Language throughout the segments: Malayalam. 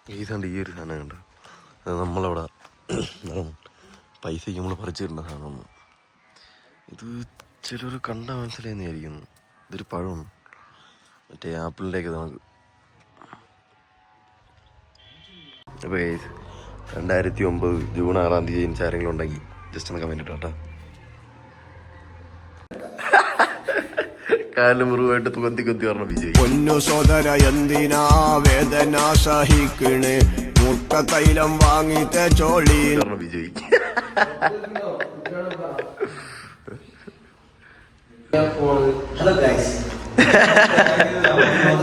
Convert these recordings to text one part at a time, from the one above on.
ഈ ഒരു സാധനം കണ്ടോ, അത് നമ്മളവിടെ പൈസയ്ക്ക് നമ്മൾ പറിച്ചു തരുന്ന സാധനമാണ്. ഇത് ചിലർ കണ്ടാൽ മനസ്സിലായെന്നായിരിക്കുന്നു. ഇതൊരു പഴമാണ്, മറ്റേ ആപ്പിളിൻ്റെയൊക്കെ നമുക്ക്. അപ്പോൾ 2009 ജൂൺ 6 ജനിച്ച ആരെങ്കിലും ഉണ്ടെങ്കിൽ ജസ്റ്റ് ഒന്ന് കമൻറ്റ് ഇട്ടോ കേട്ടോ. കാലിന് മുറിവായിട്ട് കൊന്തി പറഞ്ഞ വിജയ്. പൊന്നു സോദര എന്തിനാ വേദന സഹിക്കണ്, മുട്ട തൈലം വാങ്ങി തേച്ചോളി പറഞ്ഞ വിജയ്.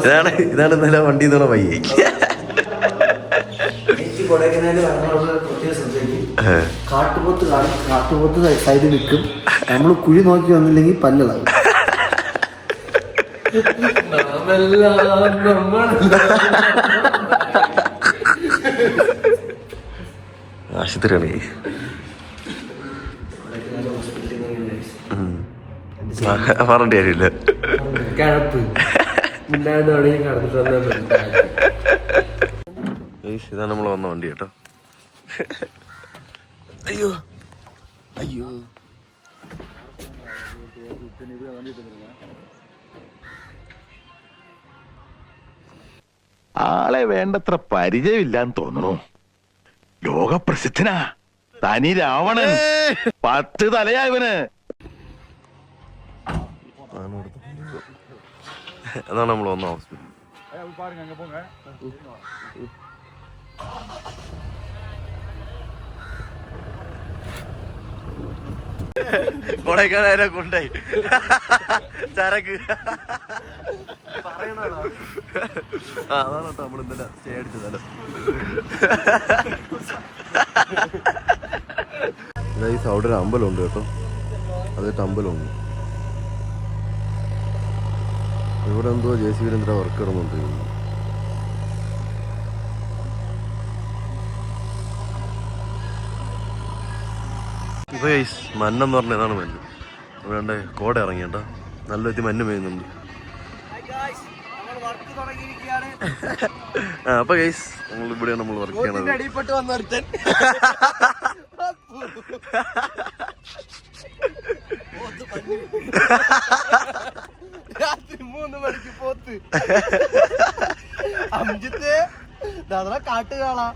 ഇതാണ് ഇന്നലെ വണ്ടി എന്നുള്ള പയ്യെ. കാട്ടുപോത്ത് സൈഡിൽ നിൽക്കും. നമ്മൾ കുഴി നോക്കി വന്നില്ലെങ്കിൽ പല്ലതാകും. ആശുപത്രിയാണ് പറഞ്ഞിട്ട് കാര്യമില്ല. ഇതാണ് നമ്മൾ വന്ന വണ്ടി കേട്ടോ. അയ്യോ അയ്യോ, ആളെ വേണ്ടത്ര പരിചയമില്ലാന്ന് തോന്നുന്നു. ലോകപ്രസിദ്ധനാ തനി രാവണൻ. 10 തലയാ ഇവന്. അതാണ് നമ്മൾ വന്ന ഹോസ്പിറ്റൽ. കൊടൈക്കനാലെ കൊണ്ടായി ചരക്ക്. അതാണ് കേട്ടോ നമ്മൾ ഇന്നലെ സ്റ്റേ അടിച്ചതല്ലോ. അവിടെ ഒരു അമ്പലമുണ്ട് കേട്ടോ, അതായിട്ട് അമ്പലമുണ്ട്. ഇവിടെ എന്തോ JCB വർക്ക് ഇടുന്നുണ്ട്. ഇപ്പൊ മന്നെന്ന് പറഞ്ഞ ഏതാണ് മഞ്ഞ്. ഇവിടെ കോട ഇറങ്ങിയണ്ട നല്ല വ്യക്തി മഞ്ഞ് പെയ്യുന്നുണ്ട്. അപ്പൊ ഗൈസ് നമ്മൾ ഇവിടെയാണ് നമ്മൾ വർക്ക് ചെയ്യണത്. രാത്രി 3 മണിക്ക് പോത്ത് അഞ്ചത്തെ കാട്ട് കാണാ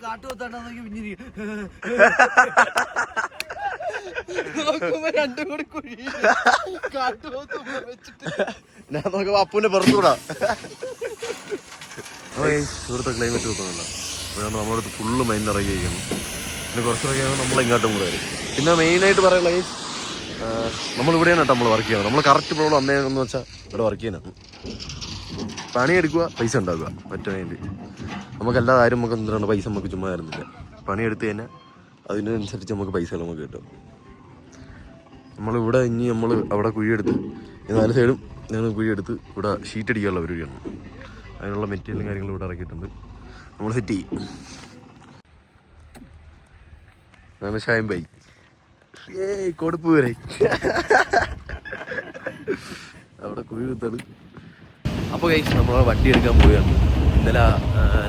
കാട്ടുപോത്താണ്ടെങ്കിൽ പിന്നിരി നോക്കുമ്പോ 2 കൂടി കുഴി കാട്ടുപോത്ത് വെച്ചിട്ട് ഞാൻ നോക്കുമ്പോ അപ്പൂന്റെ പുറത്തുകൂടാ. ഇവിടുത്തെ ക്ലൈമറ്റ് നോക്കുന്നില്ല. അപ്പോഴാണ് നമ്മുടെ അടുത്ത് ഫുള്ള് മൈൻഡ് ഇറങ്ങിയിരിക്കുന്നു. പിന്നെ കുറച്ചൊക്കെ നമ്മളിങ്ങോട്ടും കൂടെ വരും. പിന്നെ മെയിനായിട്ട് പറയാനുള്ള നമ്മളിവിടെയാണ് കേട്ടോ നമ്മൾ വർക്ക് ചെയ്യുന്നത്. നമ്മൾ കറക്റ്റ് പ്രോബ്ലം അന്നേന്ന് വെച്ചാൽ ഇവിടെ വർക്ക് ചെയ്യാനാണ്. പണിയെടുക്കുക, പൈസ ഉണ്ടാക്കുക, ഒറ്റ വേണ്ടി. നമുക്കല്ലാതെ ആരും നമുക്ക് എന്തിനാണ് പൈസ നമുക്ക് ചുമ്മാ തരുന്നില്ല. പണിയെടുത്ത് കഴിഞ്ഞാൽ അതിനനുസരിച്ച് നമുക്ക് പൈസ നമുക്ക് കിട്ടും. നമ്മളിവിടെ ഇനി നമ്മൾ അവിടെ കുഴിയെടുത്ത് 4 സൈഡും ഞാൻ കുഴിയെടുത്ത് ഇവിടെ ഷീറ്റ് അടിക്കാനുള്ള പരിപാടിയാണ്. അതിനുള്ള മെറ്റീരിയലും കാര്യങ്ങളും ഇവിടെ ഇറക്കിയിട്ടുണ്ട്. നമ്മൾ സെറ്റ് ചെയ്യും. ഞാൻ ഷായം ബൈ കൊടുപ്പ് വരെ അവിടെ കുഴി കുത്താണ്. അപ്പോൾ കഴിച്ച് നമ്മൾ വണ്ടി എടുക്കാൻ പോവുകയാണ്. ഇന്നലെ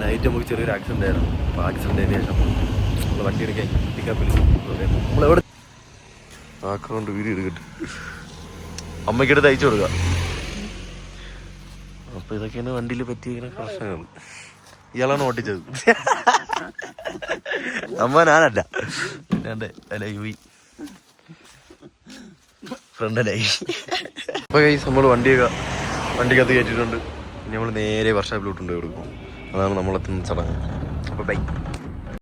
നൈറ്റ് നമുക്ക് ചെറിയൊരു ആക്സിഡൻ്റ് ആയിരുന്നു. അപ്പോൾ ആക്സിഡൻറ്റിന് ശേഷം നമ്മൾ വണ്ടി എടുക്കാൻ പിക്കപ്പിൽ നമ്മളെവിടെ ആക്കൊണ്ട് വീഡിയോ എടുക്കട്ടെ, അമ്മയ്ക്കെടുത്ത് അയച്ചു കൊടുക്കുക. അപ്പോൾ ഇതൊക്കെയാണ് വണ്ടിയിൽ പറ്റിയ പ്രശ്നങ്ങൾ. ഇയാളാണ് ഓട്ടിച്ചത്, അമ്മ ഞാനല്ല. പിന്നെ അല്ല യുവി ഫ്രണ്ടല്ലായി. അപ്പോൾ കഴിച്ച് നമ്മൾ വണ്ടിക്കകത്ത് കയറ്റിയിട്ടുണ്ട്. ഇനി നമ്മൾ നേരെ വർഷാപ്പിലോട്ടുണ്ട് കൊടുക്കും. അതാണ് നമ്മളെത്തുന്ന ചടങ്ങ്. അപ്പോൾ ബൈ.